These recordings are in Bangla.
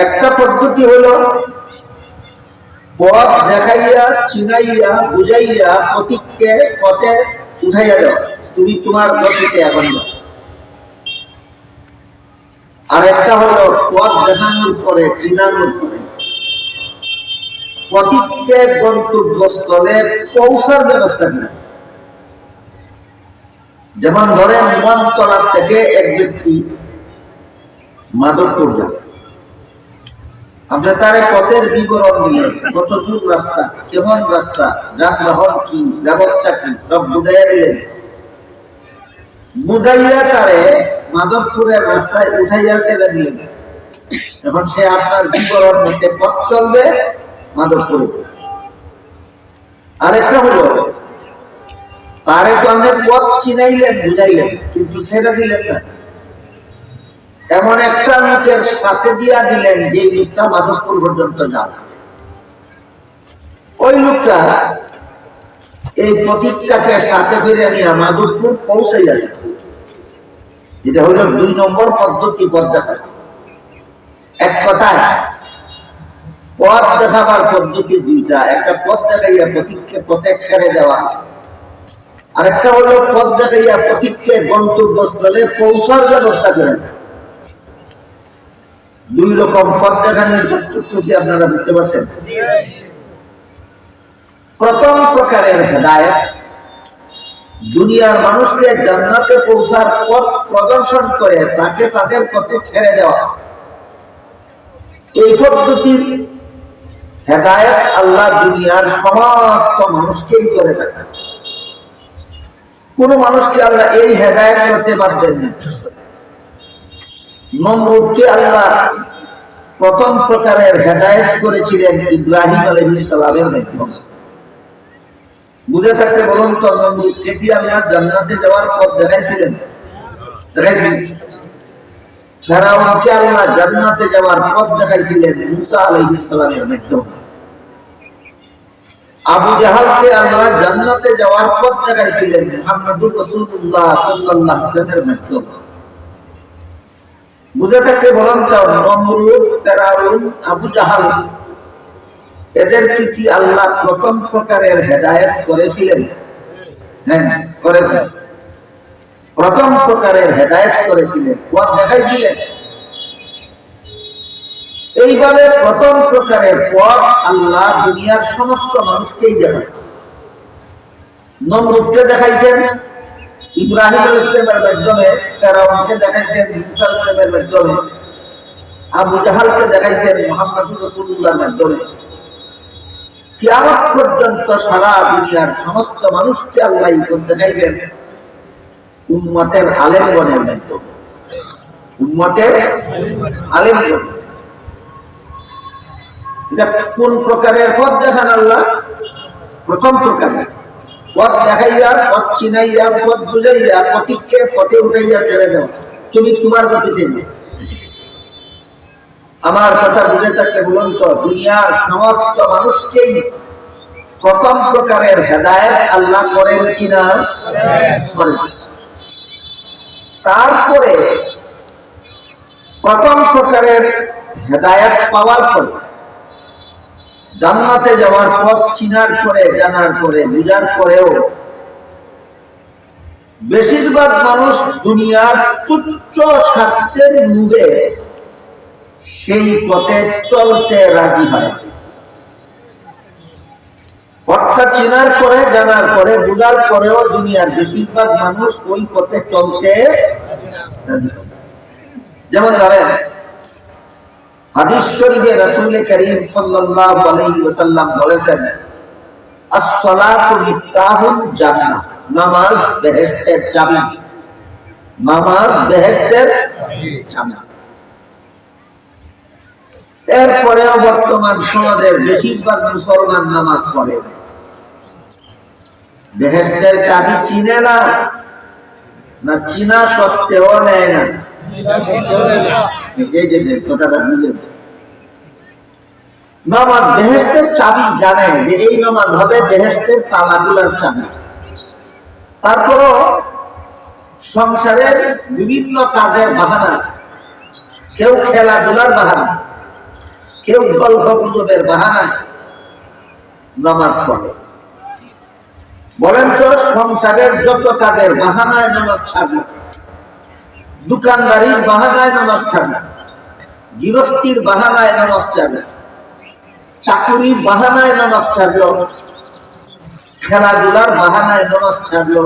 একটা পদ্ধতি হলো পথ দেখাইয়া চিনাইয়া বুঝাইয়া প্রতীককে পথে উঠাইয়া দেওয়া, তুমি তোমার গতিতে এখন যাও। আর একটা হলো পথ দেখানোর পরে চিনানোর পরে প্রতীককে গন্তব্যস্থলে পৌঁছার ব্যবস্থা করা। যেমন ধরেন মনতলা থেকে এক ব্যক্তি মাধবপুর যান, আপনি তার পথের বিবরণ দিলেন, কত দূর রাস্তা, কেমন রাস্তা, যানবাহন কি, ব্যবস্থা কি, সব বুঝাইয়া দিলেন। বুঝাইয়া তারে মাধবপুরের রাস্তায় উঠাইয়া ছেড়ে দিলেন। এখন সে আপনার বিবরণ মধ্যে পথ চলবে মাধবপুরে। আরেকটা হলো তারে তো আপনি পথ চিনাইলেন বুঝাইলেন, কিন্তু ছেড়ে দিলেন না, এমন একটা লোকের সাথে দিয়া দিলেন যে লোকটা মাধবপুর পর্যন্ত যান। ওই লোকটা এই প্রতীকটাকে সাথে ফিরে নিয়ে মাধবপুর পৌঁছে গেছে। এটা হলো ২ নম্বর পদ্ধতি পথ দেখা। এক কথায় পথ দেখাবার পদ্ধতি দুইটা, একটা পথ দেখাইয়া প্রতীককে পথে ছেড়ে দেওয়া, আরেকটা হলো পথ দেখাইয়া প্রতীককে গন্তব্যস্থলে পৌঁছার ব্যবস্থা করে। ২ রকম পথ দেখানোর পার্থক্য কি আপনারা বুঝতে পারছেন? প্রথম প্রকারের হেদায়েত দুনিয়ার মানুষকে জান্নাতে পৌঁছার পথ প্রদর্শন করে তাকে তাদের পথে ছেড়ে দেওয়া। এই পদ্ধতির হেদায়েত আল্লাহ দুনিয়ার সমস্ত মানুষকেই করে থাকেন। কোন মানুষকে আল্লাহ এই হেদায়েত করতে পারতেন না। নমরুদকে আল্লাহ প্রথম প্রকারের হেদায়েত করেছিলেন ইব্রাহিম আলাইহিস সালামের মাধ্যমে। বুঝে থাকতে বলুন তো, নমরুদকে কি আল্লাহ জান্নাতে যাওয়ার পথ দেখাইছিলেন? দেখাইছিলেন। ফেরাউনকে আল্লাহ জান্নাতে যাওয়ার পথ দেখাইছিলেন মুসা আলাইহিস সালামের মাধ্যমে। আবু জাহালকে আল্লাহ জান্নাতে যাওয়ার পথ দেখাইছিলেন মুহাম্মদুর রাসূলুল্লাহ সাল্লাল্লাহু আলাইহি ওয়াসাল্লামের মাধ্যমে। বুঝে থাকতে বলুন তো, নমরুদ, ফেরাউন, আবু জাহাল এদেরকে কি আল্লাহ প্রথম প্রকারের হেদায়েত করেছিলেন? হ্যাঁ, করেছিলেন। প্রথম প্রকারের হেদায়েত করেছিলেন, পথ দেখাইছিলেন। এইভাবে প্রথম প্রকারের পথ আল্লাহ দুনিয়ার সমস্ত মানুষকেই দেখান। নমরুদকে দেখাইছেন ইব্রাহিম আলাইহিস সালামের মাধ্যমে, ফেরাউনকে দেখাইছেন মুসা আলাইহিস সালামের মাধ্যমে, আবু জাহালকে দেখাইছেন মুহাম্মদুর রাসূলুল্লাহর মাধ্যমে। কিয়ামত পর্যন্ত সারা দুনিয়ার সমস্ত মানুষকে আল্লাহ এই পথ দেখাইবেন উম্মতের আলেমগণের মাধ্যমে। উম্মতের আলেমগণ। এটা কোন প্রকারের পথ দেখান আল্লাহ? প্রথম প্রকারের পথ দেখাইয়া, পথ চিনাইয়া, পথ বুঝাইয়া প্রতীককে পথে উঠাইয়া ছেড়ে দাও, তুমি তোমার গতিতে যাও। আমার কথা বুঝে থাকলে বলুন তো, দুনিয়ার সমস্ত মানুষকেই প্রথম প্রকারের হেদায়েত আল্লাহ করেন কিনা? করেন। তারপরে প্রথম প্রকারের হেদায়েত পাওয়ার পরে জান্নাতে যাওয়ার পথ চিনার পরে, জানার পরে, বুঝার পরেও বেশিরভাগ মানুষ দুনিয়ার তুচ্ছ স্বার্থের মুখে সেই পথে চলতে রাজি হয়। পথটা চিনার পরে, জানার পরে, বুঝার পরেও দুনিয়ার বেশিরভাগ মানুষ ওই পথে চলতে রাজি হয়। যেমন ধরেন হাদিস শরীফে রাসূল করিম সাল্লাল্লাহু আলাইহি ওয়াসাল্লাম বলেছেন, আস-সালাতু মিফতাহুল জান্নাহ, নামাজ বেহেশতের চাবি। নামাজ বেহেশতের চাবি। এরপরেও বর্তমান সমাজের বেশিরভাগ মুসলমান নামাজ পড়ে, বেহেশতের চাবি চিনে না, না চিনা সত্ত্বেও নেয় না। এই যে কথাটা বুঝলেন, নামাজ বেহেশতের চাবি জানে যে এই নামাজ হবে বেহেশতের তালাগুলার চাবি। তারপরও সংসারের বিভিন্ন কাজের বাহানা, কেউ খেলাধুলার বাহানা, কেউ গল্প গুজবের বাহানায় নামাজ পড়ে। বলেন তো, সংসারের যত কাজের বাহানায় নামাজ ছাড়লো, দোকানদারির বাহানায় নামাজ ছাড়লো, গৃহস্থির বাহানায় নামাজ ছাড়লো, চাকুরির বাহানায় নামাজ ছাড়লো, খেলাধুলার বাহানায় নামাজ ছাড়লো,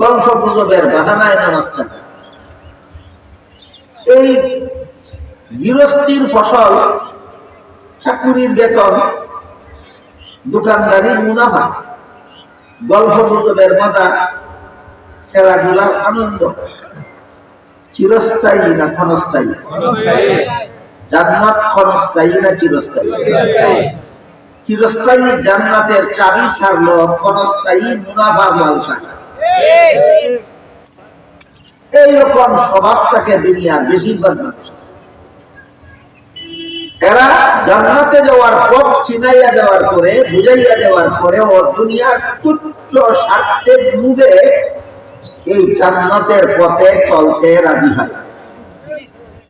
গল্প গুজবের বাহানায় নামাজ ছাড়লো। এই গৃহস্থির ফসল, চাকুরির বেতন, দোকানদারির মুনাফা, গল্প গুজবের মজা, খেলাধুলার আনন্দ চিরস্থায়ী না ক্ষণস্থায়ী? জান্নাত ক্ষণস্থায়ী না চিরস্থায়ী? চিরস্থায়ী জান্নাতের চাবি ছাড়লো ক্ষণস্থায়ী মুনাফার লালসা। এইরকম স্বভাবটাকে দুনিয়ার বেশিরভাগ মানুষ, এরা জান্নাতে যাওয়ার পথ চিনাইয়া দেওয়ার পরে, বুঝাইয়া দেওয়ার পরে ও দুনিয়ার তুচ্ছ স্বার্থের মুখে এই জান্নাতের পথে চলতে রাজি হয়।